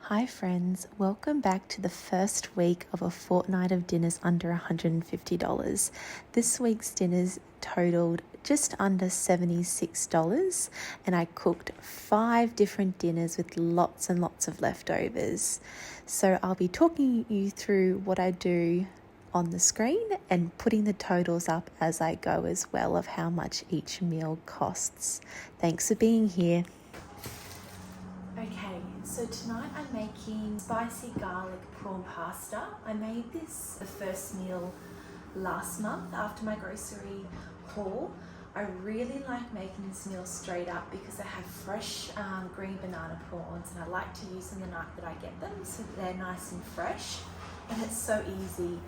Hi friends, welcome back to the first week of a fortnight of dinners under $150. This week's dinners totaled just under $76 and I cooked 5 different dinners with lots and lots of leftovers. So I'll be talking you through what I do on the screen and putting the totals up as I go as well of how much each meal costs. Thanks for being here. Okay, so tonight I'm making spicy garlic prawn pasta. I made this the first meal last month after my grocery haul. I really like making this meal straight up because I have fresh green banana prawns and I like to use them the night that I get them so that they're nice and fresh, and it's so easy.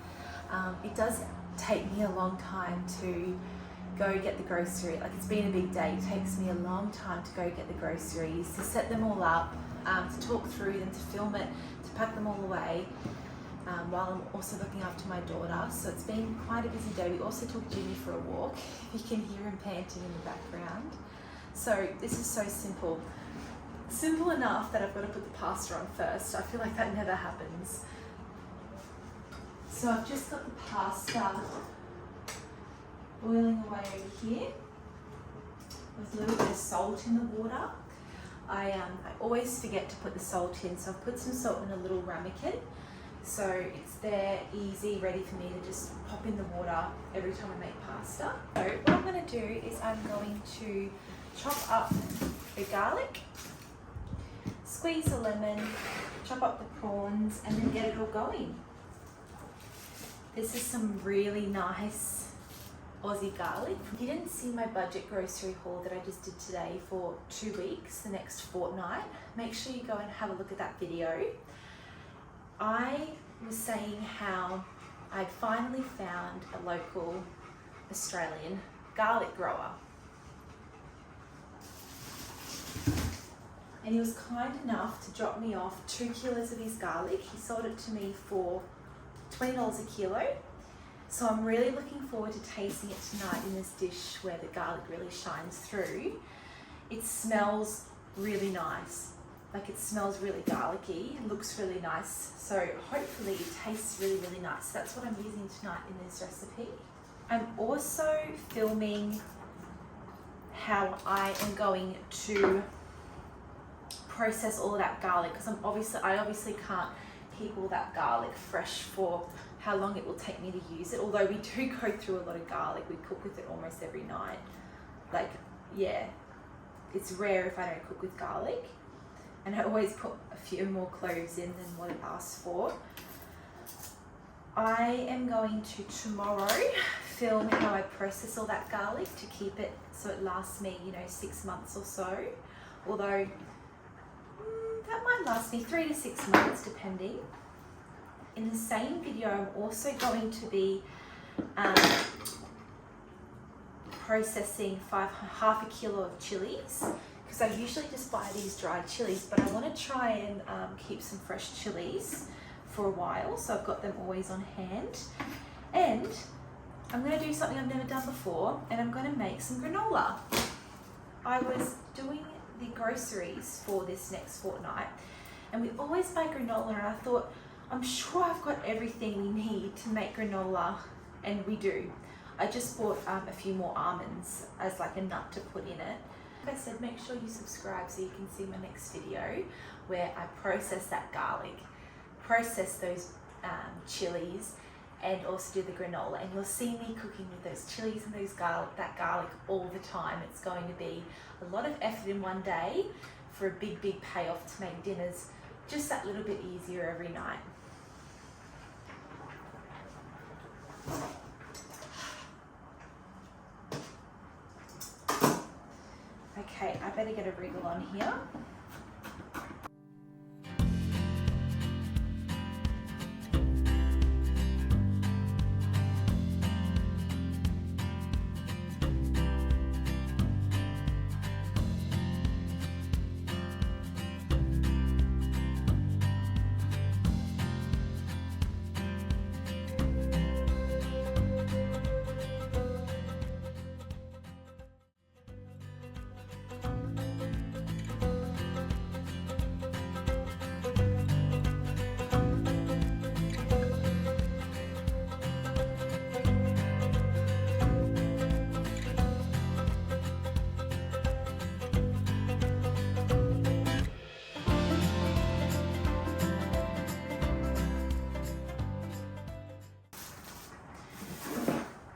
It does take me a long time to go get the grocery. Like, it's been a big day. It takes me a long time to go get the groceries, to set them all up, to talk through them, to film it, to pack them all away, while I'm also looking after my daughter. So it's been quite a busy day. We also took Jimmy for a walk. You can hear him panting in the background. So this is so simple. Simple enough that I've got to put the pasta on first. I feel like that never happens. So I've just got the pasta boiling away over here with a little bit of salt in the water. I always forget to put the salt in, so I've put some salt in a little ramekin, so it's there, easy, ready for me to just pop in the water every time I make pasta. So what I'm going to do is I'm going to chop up the garlic, squeeze a lemon, chop up the prawns, and then get it all going. This is some really nice Aussie garlic. If you didn't see my budget grocery haul that I just did today for 2 weeks, the next fortnight, make sure you go and have a look at that video. I was saying how I'd finally found a local Australian garlic grower. And he was kind enough to drop me off 2 kilos of his garlic. He sold it to me for $20 a kilo. So I'm really looking forward to tasting it tonight in this dish where the garlic really shines through. It smells really nice. Like, it smells really garlicky. It looks really nice. So hopefully it tastes really, really nice. That's what I'm using tonight in this recipe. I'm also filming how I am going to process all of that garlic, because I obviously can't keep all that garlic fresh for how long it will take me to use it. Although we do go through a lot of garlic, we cook with it almost every night. Like, yeah, it's rare if I don't cook with garlic. And I always put a few more cloves in than what it asks for. I am going to tomorrow film how I process all that garlic to keep it so it lasts me, 6 months or so. Although that might last me 3 to 6 months depending. In the same video, I'm also going to be processing half a kilo of chilies, because I usually just buy these dried chilies, but I want to try and keep some fresh chilies for a while, so I've got them always on hand. And I'm going to do something I've never done before, and I'm going to make some granola. I was doing the groceries for this next fortnight, and we always buy granola, and I thought, I'm sure I've got everything we need to make granola, and we do. I just bought a few more almonds as like a nut to put in it. Like I said, make sure you subscribe so you can see my next video where I process that garlic, process those chilies, and also do the granola. And you'll see me cooking with those chilies and that garlic all the time. It's going to be a lot of effort in one day for a big, big payoff to make dinners just that little bit easier every night. Okay, I better get a wriggle on here.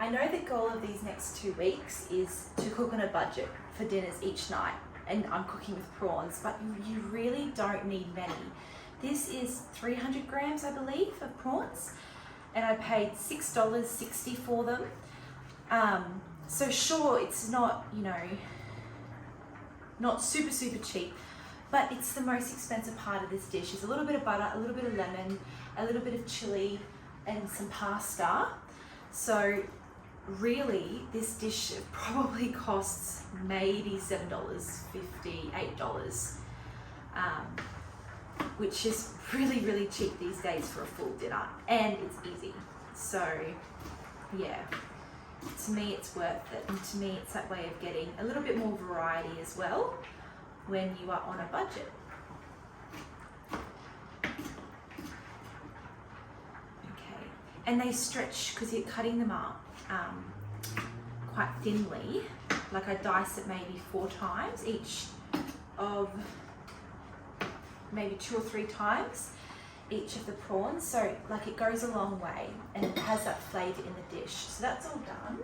I know the goal of these next 2 weeks is to cook on a budget for dinners each night, and I'm cooking with prawns, but you really don't need many. This is 300 grams, I believe, of prawns, and I paid $6.60 for them. So sure, it's not, not super cheap, but it's the most expensive part of this dish. Is a little bit of butter, a little bit of lemon, a little bit of chili, and some pasta. So really, this dish probably costs maybe $7.50, $8, which is really cheap these days for a full dinner, and it's easy. So yeah, to me it's worth it, and to me it's that way of getting a little bit more variety as well when you are on a budget. Okay, and they stretch because you're cutting them up quite thinly. Like I dice it maybe 4 times, each of maybe 2 or 3 times each of the prawns, so like it goes a long way and it has that flavour in the dish. So that's all done.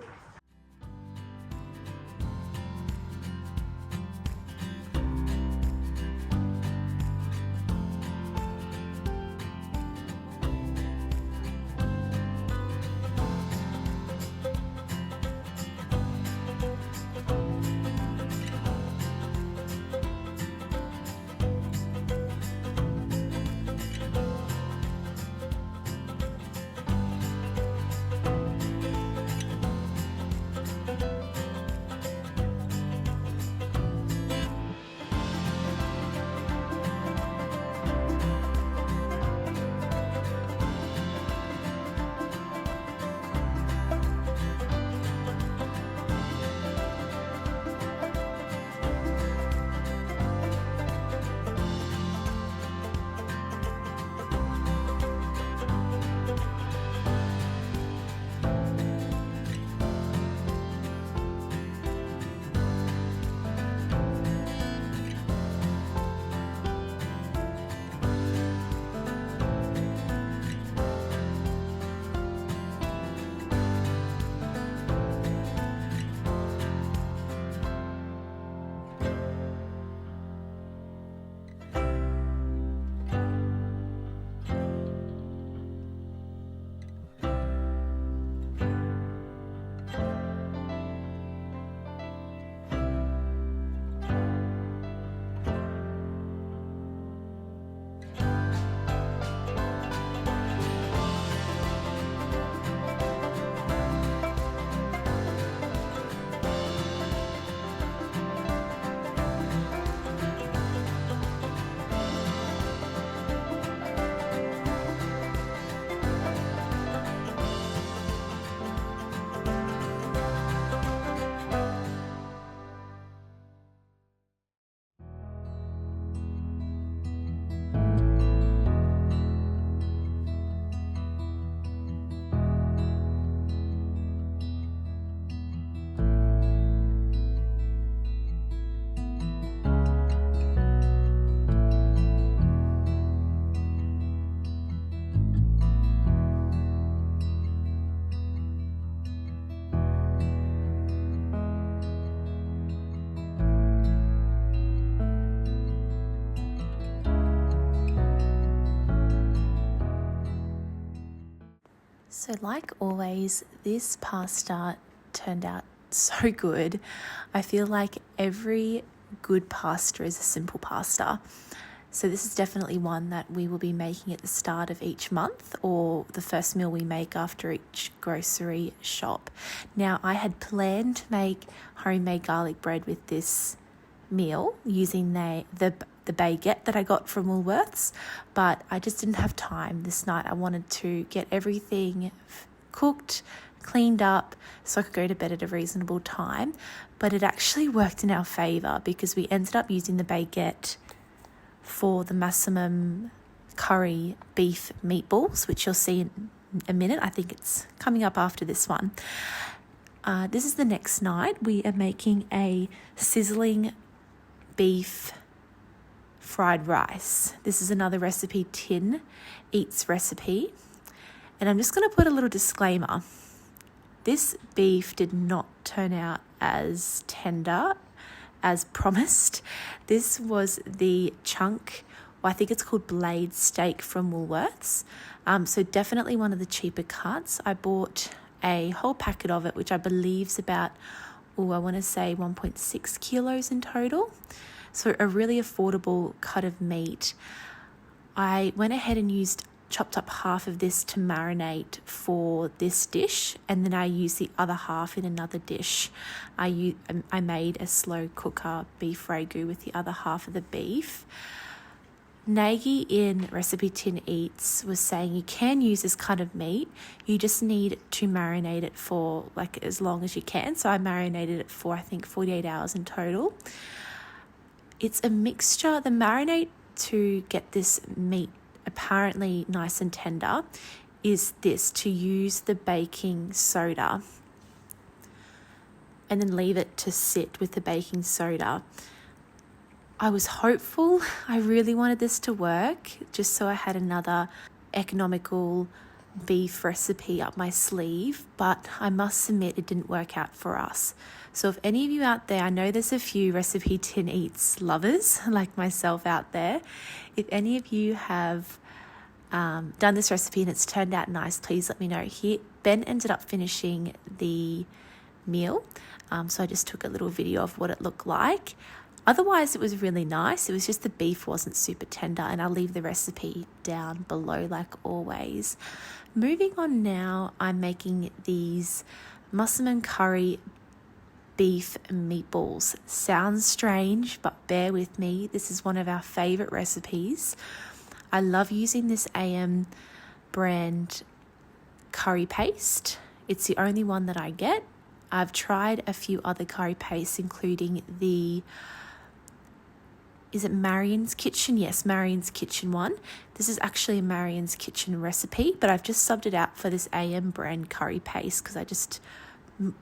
So like always, this pasta turned out so good. I feel like every good pasta is a simple pasta. So this is definitely one that we will be making at the start of each month, or the first meal we make after each grocery shop. Now, I had planned to make homemade garlic bread with this meal using the baguette that I got from Woolworths, but I just didn't have time this night. I wanted to get everything cooked, cleaned up, so I could go to bed at a reasonable time. But it actually worked in our favour because we ended up using the baguette for the Massaman curry beef meatballs, which you'll see in a minute. I think it's coming up after this one. This is the next night. We are making a sizzling beef fried rice. This is another recipe, Tin Eats recipe. And I'm just going to put a little disclaimer. This beef did not turn out as tender as promised. This was the chunk, I think it's called blade steak from Woolworths. So definitely one of the cheaper cuts. I bought a whole packet of it, which I believe is about, I want to say 1.6 kilos in total. So a really affordable cut of meat. I went ahead and chopped up half of this to marinate for this dish, and then I used the other half in another dish. I made a slow cooker beef ragu with the other half of the beef. Nagy in Recipe Tin Eats was saying you can use this kind of meat, you just need to marinate it for like as long as you can. So I marinated it for I think 48 hours in total. It's a mixture, the marinade to get this meat apparently nice and tender is this, to use the baking soda and then leave it to sit with the baking soda. I was hopeful. I really wanted this to work just so I had another economical beef recipe up my sleeve, but I must admit it didn't work out for us. So if any of you out there, I know there's a few Recipe Tin Eats lovers like myself out there. If any of you have done this recipe and it's turned out nice, please let me know. Here, Ben ended up finishing the meal, so I just took a little video of what it looked like. Otherwise, it was really nice. It was just the beef wasn't super tender, and I'll leave the recipe down below like always. Moving on now, I'm making these Massaman curry beef meatballs. Sounds strange, but bear with me. This is one of our favorite recipes. I love using this AM brand curry paste. It's the only one that I get. I've tried a few other curry pastes, including is it Marion's Kitchen? Yes, Marion's Kitchen one. This is actually a Marion's Kitchen recipe, but I've just subbed it out for this AM brand curry paste because I just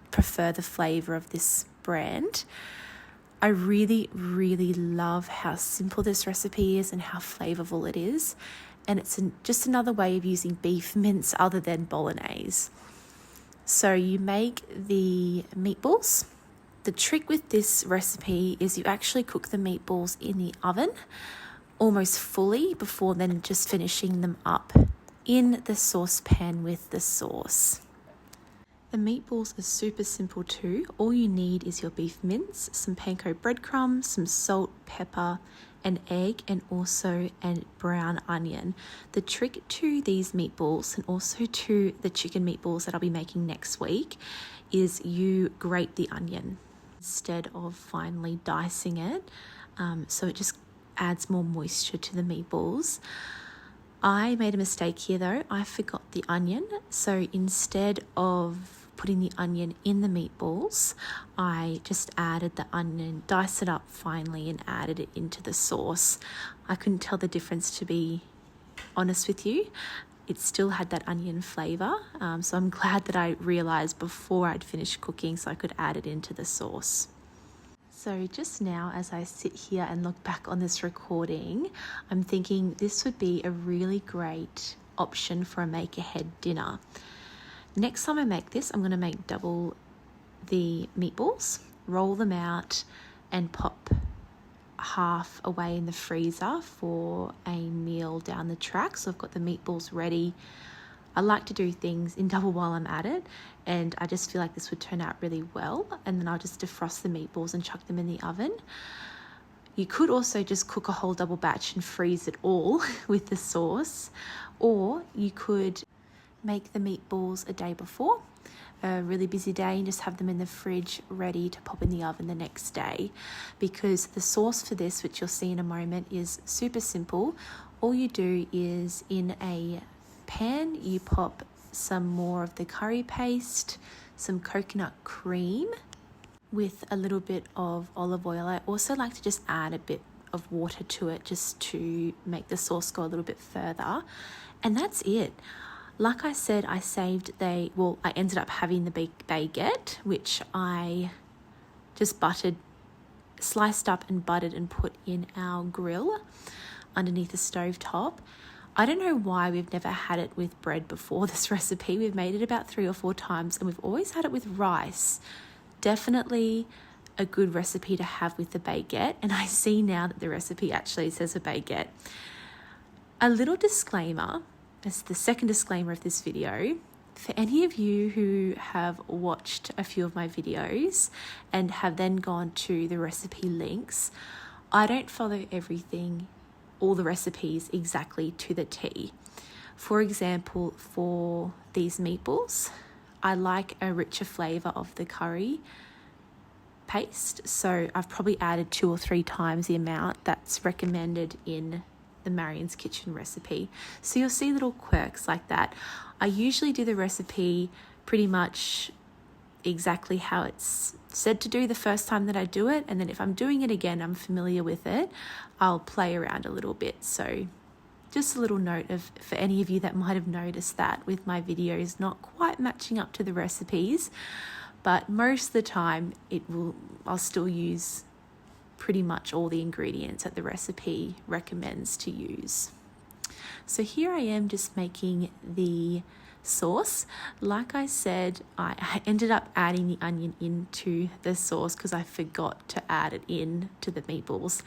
prefer the flavour of this brand. I really, really love how simple this recipe is and how flavourful it is. And it's just another way of using beef mince other than bolognese. So you make the meatballs. The trick with this recipe is you actually cook the meatballs in the oven almost fully before then just finishing them up in the saucepan with the sauce. The meatballs are super simple too. All you need is your beef mince, some panko breadcrumbs, some salt, pepper, an egg, and also a brown onion. The trick to these meatballs and also to the chicken meatballs that I'll be making next week is you grate the onion instead of finely dicing it. So it just adds more moisture to the meatballs. I made a mistake here though. I forgot the onion. So instead of putting the onion in the meatballs, I just added the onion, diced it up finely and added it into the sauce. I couldn't tell the difference, to be honest with you. It still had that onion flavour, so I'm glad that I realised before I'd finished cooking so I could add it into the sauce. So just now, as I sit here and look back on this recording, I'm thinking this would be a really great option for a make-ahead dinner. Next time I make this, I'm going to make double the meatballs, roll them out and pop half away in the freezer for a meal down the track. So I've got the meatballs ready. I like to do things in double while I'm at it, and I just feel like this would turn out really well. And then I'll just defrost the meatballs and chuck them in the oven. You could also just cook a whole double batch and freeze it all with the sauce, or you could make the meatballs a day before, a really busy day, and just have them in the fridge ready to pop in the oven the next day. Because the sauce for this, which you'll see in a moment, is super simple. All you do is in a pan, you pop some more of the curry paste, some coconut cream with a little bit of olive oil. I also like to just add a bit of water to it just to make the sauce go a little bit further. And that's it. Like I said, I ended up having the baguette, which I just sliced up and buttered and put in our grill underneath the stove top. I don't know why we've never had it with bread before, this recipe. We've made it about 3 or 4 times and we've always had it with rice. Definitely a good recipe to have with the baguette. And I see now that the recipe actually says a baguette. A little disclaimer, as the second disclaimer of this video, for any of you who have watched a few of my videos and have then gone to the recipe links, I don't follow everything, all the recipes exactly to the T. For example, for these meatballs, I like a richer flavour of the curry paste, so I've probably added 2 or 3 times the amount that's recommended in the Marion's Kitchen recipe. So you'll see little quirks like that. I usually do the recipe pretty much exactly how it's said to do the first time that I do it, and then if I'm doing it again, I'm familiar with it, I'll play around a little bit. So just a little note of, for any of you that might have noticed that with my videos not quite matching up to the recipes, but most of the time I'll still use pretty much all the ingredients that the recipe recommends to use. So here I am just making the sauce. Like I said, I ended up adding the onion into the sauce because I forgot to add it in to the meatballs.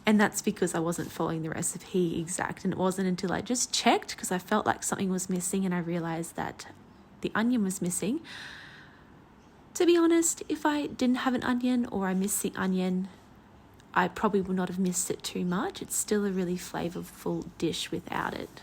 And that's because I wasn't following the recipe exact. And it wasn't until I just checked, because I felt like something was missing and I realized that the onion was missing. To be honest, if I didn't have an onion or I missed the onion, I probably would not have missed it too much. It's still a really flavorful dish without it.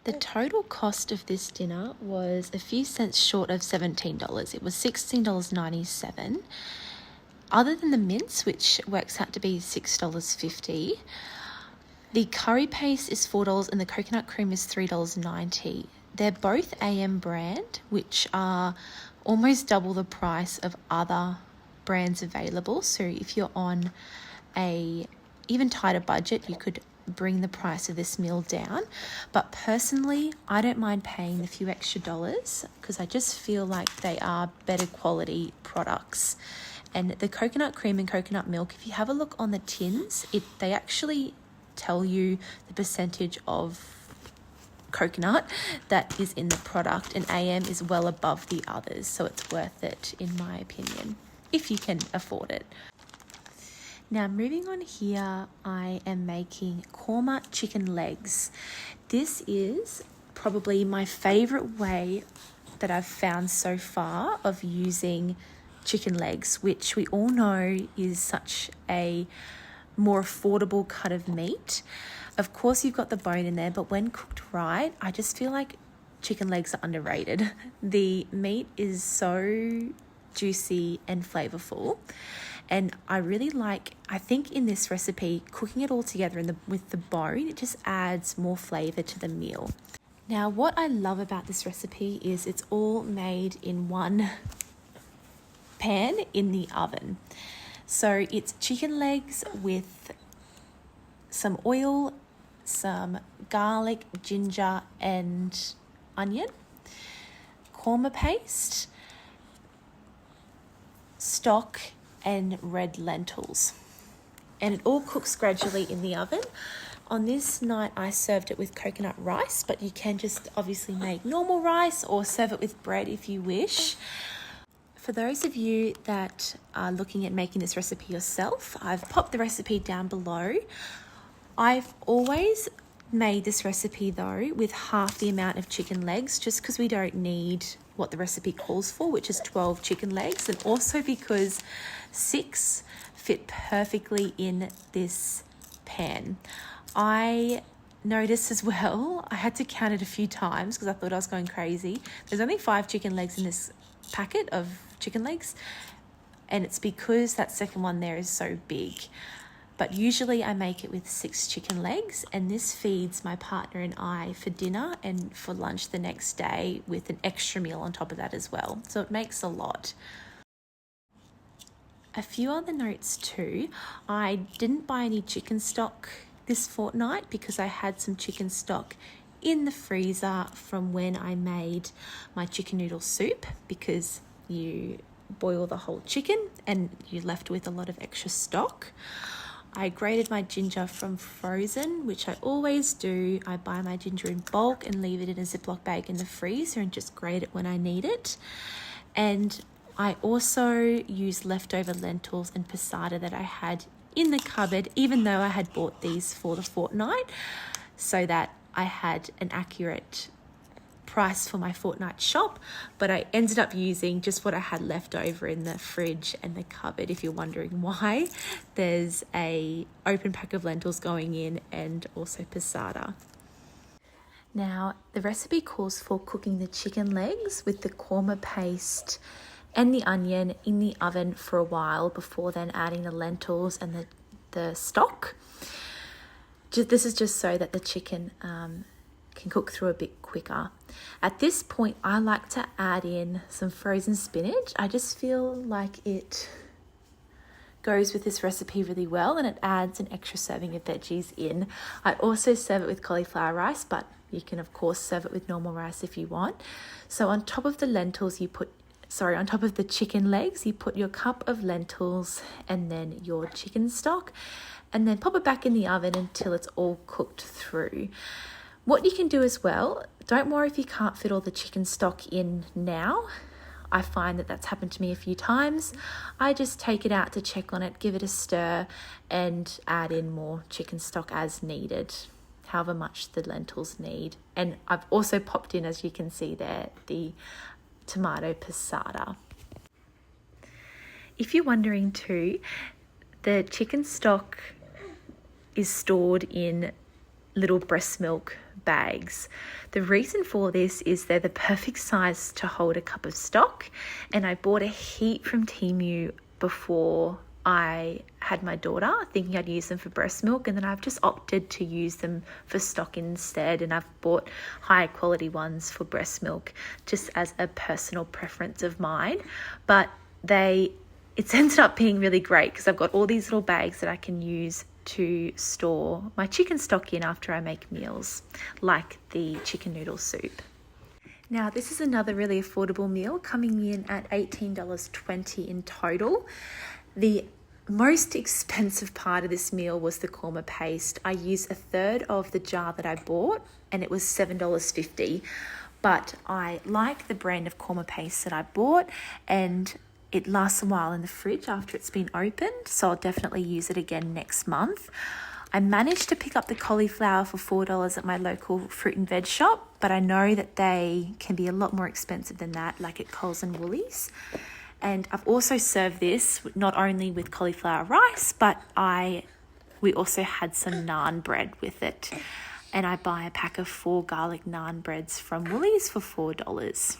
The total cost of this dinner was a few cents short of $17. It was $16.97. Other than the mince, which works out to be $6.50, The curry paste is $4 and the coconut cream is $3.90. They're both AM brand, which are almost double the price of other brands available. So if you're on a even tighter budget, you could bring the price of this meal down. But personally, I don't mind paying the few extra dollars because I just feel like they are better quality products. And the coconut cream and coconut milk, if you have a look on the tins, they actually tell you the percentage of coconut that is in the product, and AM is well above the others, so it's worth it in my opinion, if you can afford it. Now moving on here, I am making korma chicken legs. This is probably my favorite way that I've found so far of using chicken legs, which we all know is such a more affordable cut of meat. Of course, you've got the bone in there, but when cooked right, I just feel like chicken legs are underrated. The meat is so juicy and flavorful. And I really I think in this recipe, cooking it all together with the bone, it just adds more flavor to the meal. Now, what I love about this recipe is it's all made in one pan in the oven. So it's chicken legs with some oil, some garlic, ginger, and onion, korma paste, stock, and red lentils. And it all cooks gradually in the oven. On this night, I served it with coconut rice, but you can just obviously make normal rice or serve it with bread if you wish. For those of you that are looking at making this recipe yourself, I've popped the recipe down below. I've always made this recipe though with half the amount of chicken legs, just because we don't need what the recipe calls for, which is 12 chicken legs, and also because 6 fit perfectly in this pan. I noticed as well, I had to count it a few times because I thought I was going crazy. There's only 5 chicken legs in this packet of chicken legs, and it's because that second one there is so big. But usually I make it with 6 chicken legs, and this feeds my partner and I for dinner and for lunch the next day with an extra meal on top of that as well. So it makes a lot. A few other notes too. I didn't buy any chicken stock this fortnight because I had some chicken stock in the freezer from when I made my chicken noodle soup, because you boil the whole chicken and you're left with a lot of extra stock. I grated my ginger from frozen, which I always do. I buy my ginger in bulk and leave it in a Ziploc bag in the freezer and just grate it when I need it. And I also use leftover lentils and passata that I had in the cupboard, even though I had bought these for the fortnight, so that I had an accurate price for my fortnight shop. But I ended up using just what I had left over in the fridge and the cupboard. If you're wondering why, there's a open pack of lentils going in and also passata. Now, the recipe calls for cooking the chicken legs with the korma paste and the onion in the oven for a while before then adding the lentils and the stock. This is just so that the chicken can cook through a bit quicker. At this point, I like to add in some frozen spinach. I just feel like it goes with this recipe really well, and it adds an extra serving of veggies in. I also serve it with cauliflower rice, but you can of course serve it with normal rice if you want. So on top of the on top of the chicken legs, you put your cup of lentils and then your chicken stock, and then pop it back in the oven until it's all cooked through. What you can do as well, don't worry if you can't fit all the chicken stock in now. I find that that's happened to me a few times. I just take it out to check on it, give it a stir, and add in more chicken stock as needed, however much the lentils need. And I've also popped in, as you can see there, the tomato passata. If you're wondering too, the chicken stock is stored in little breast milk bags. The reason for this is they're the perfect size to hold a cup of stock, and I bought a heap from Temu before I had my daughter, thinking I'd use them for breast milk, and then I've just opted to use them for stock instead, and I've bought higher quality ones for breast milk just as a personal preference of mine. But it's ended up being really great because I've got all these little bags that I can use to store my chicken stock in after I make meals, like the chicken noodle soup. Now, this is another really affordable meal, coming in at $18.20 in total. The most expensive part of this meal was the korma paste. I used a third of the jar that I bought, and it was $7.50. But I like the brand of korma paste that I bought, and it lasts a while in the fridge after it's been opened, so I'll definitely use it again next month. I managed to pick up the cauliflower for $4 at my local fruit and veg shop, but I know that they can be a lot more expensive than that, like at Coles and Woolies. And I've also served this not only with cauliflower rice, but we also had some naan bread with it. And I buy a pack of 4 garlic naan breads from Woolies for $4.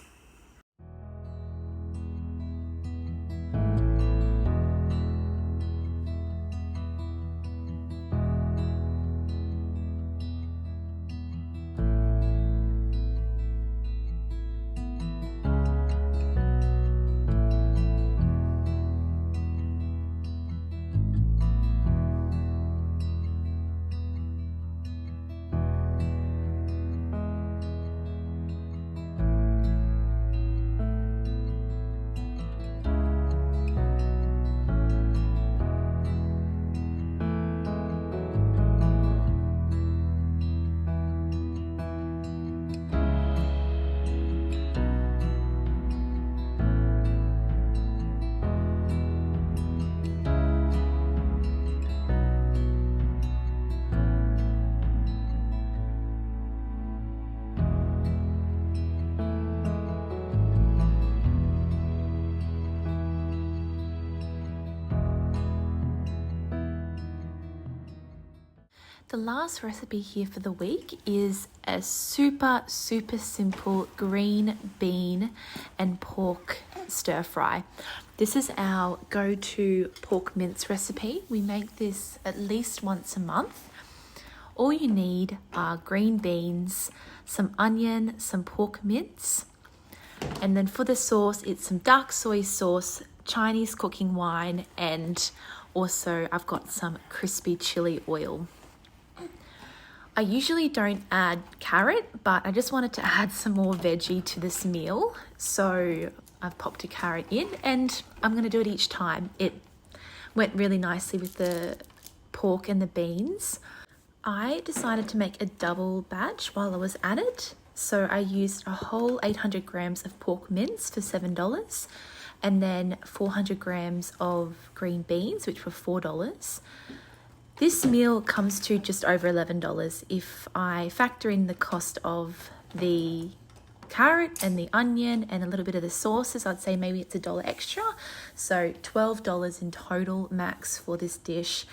The last recipe here for the week is a super simple green bean and pork stir fry. This is our go-to pork mince recipe. We make this at least once a month. All you need are green beans, some onion, some pork mince, and then for the sauce, it's some dark soy sauce, Chinese cooking wine, and also I've got some crispy chili oil. I usually don't add carrot, but I just wanted to add some more veggie to this meal. So I've popped a carrot in, and I'm going to do it each time. It went really nicely with the pork and the beans. I decided to make a double batch while I was at it. So I used a whole 800 grams of pork mince for $7, and then 400 grams of green beans, which were $4. This meal comes to just over $11 if I factor in the cost of the carrot and the onion and a little bit of the sauces. I'd say maybe it's $1 extra. So $12 in total max for this dish.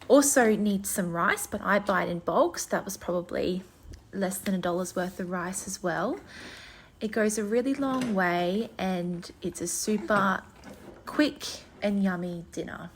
Also need some rice, but I buy it in bulk, so that was probably less than $1 worth of rice as well. It goes a really long way, and it's a super quick and yummy dinner.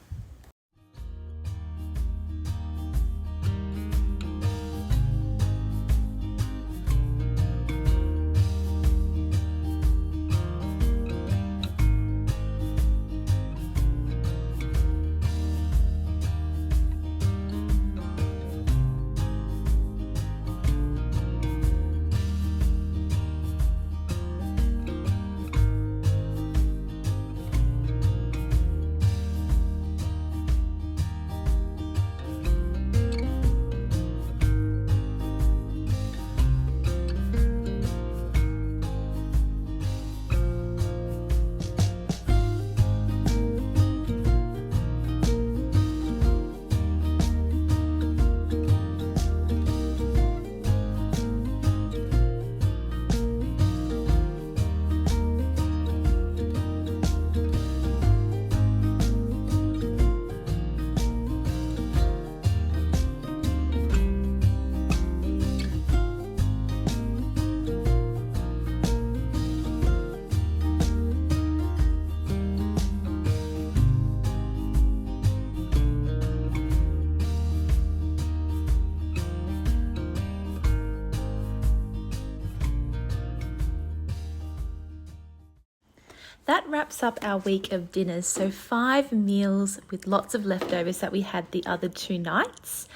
That wraps up our week of dinners. So 5 meals with lots of leftovers that we had the other 2 nights.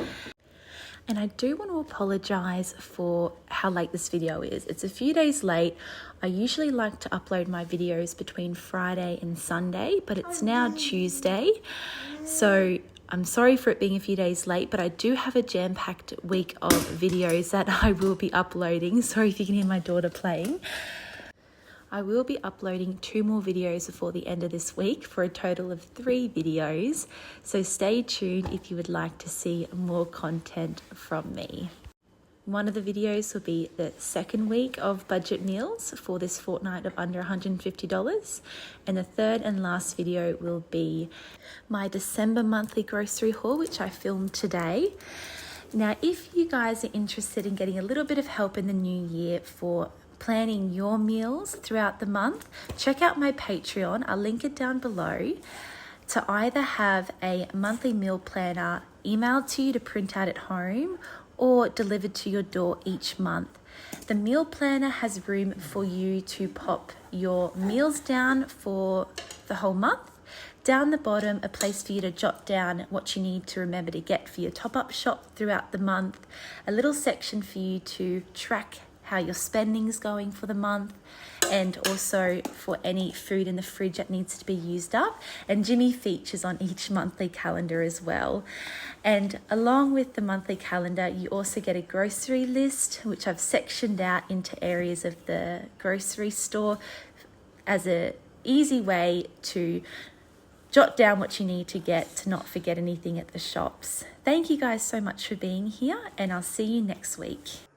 And I do want to apologise for how late this video is. It's a few days late. I usually like to upload my videos between Friday and Sunday, but it's now Tuesday. So I'm sorry for it being a few days late, but I do have a jam-packed week of videos that I will be uploading. Sorry if you can hear my daughter playing. I will be uploading 2 more videos before the end of this week for a total of 3 videos. So stay tuned if you would like to see more content from me. One of the videos will be the second week of budget meals for this fortnight of under $150. And the third and last video will be my December monthly grocery haul, which I filmed today. Now, if you guys are interested in getting a little bit of help in the new year for planning your meals throughout the month, check out my Patreon. I'll link it down below to either have a monthly meal planner emailed to you to print out at home or delivered to your door each month. The meal planner has room for you to pop your meals down for the whole month. Down the bottom, a place for you to jot down what you need to remember to get for your top-up shop throughout the month. A little section for you to track how your spending's going for the month, and also for any food in the fridge that needs to be used up. And Jimmy features on each monthly calendar as well. And along with the monthly calendar, you also get a grocery list, which I've sectioned out into areas of the grocery store as an easy way to jot down what you need to get to not forget anything at the shops. Thank you guys so much for being here, and I'll see you next week.